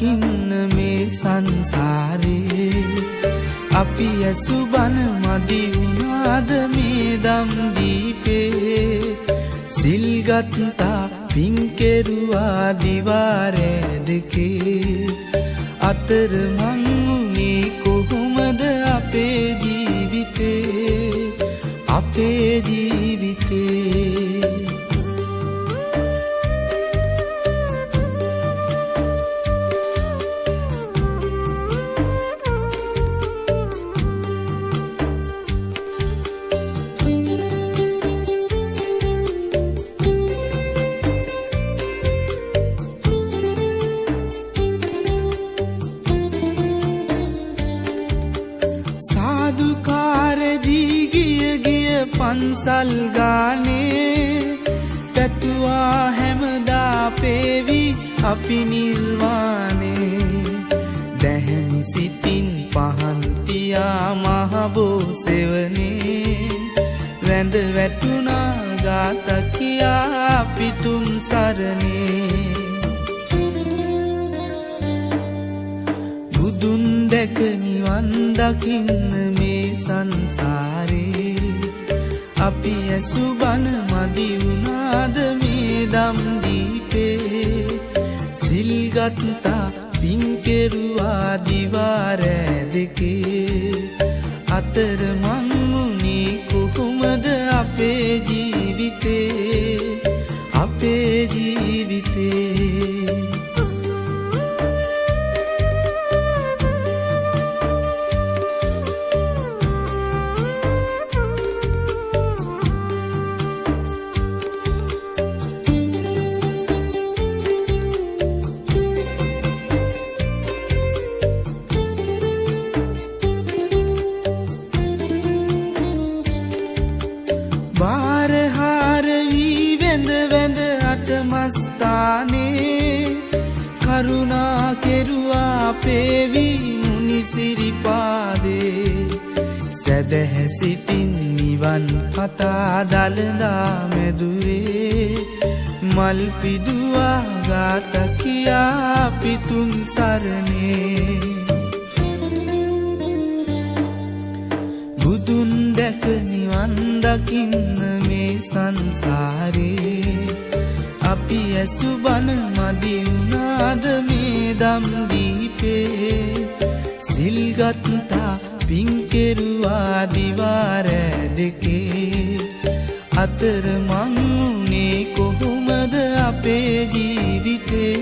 දකින්න මේ සංසාරේ අපි ඇසුබන මදි වුණාද මේ දම් දීපේ සිල් ගත්තා පින් කෙරුවා දිවාරේ දෙකේ අතර මං උනේ කොහොමද අපේ ජීවිතේ පන්සල් ගානේ පැතුවා හැමදා පේවි අපි නිර්වාණේ දැහැමි සිතින් පහන් තියා මහබෝ සෙවනේ වැඳ වැටුණා ගාත කියා අපි තුන් සරණේ බුදුන් දැක නිවන් දකින්න මේ සංසාරේ අපි ඇසුබන මදි වුණාද මේ දම් දීපේ සිල් ගත්තා පින් කෙරුවා දිවාරෑ දෙකේ අතර මං උනේ කොහොමද අපේ ජීවිතේ කරුණා කෙරුවා පේවි මුනිසිරිපාදේ සැදැහැ සිතින් නිවන් කතා දළදා මැදුරේ මල් පිදුවා ගාත කියා පිතුන් සරණේ බුදුන් දැක නිවන් දකින්න මේ සංසාරේ අපි ඇසුබන මදි වුණාද මේ දම් දීපේ සිල් ගත්තා පින් කෙරුවා දිවාරෑ දෙකේ අතර මං උනේ කොහොමද අපේ ජීවිතේ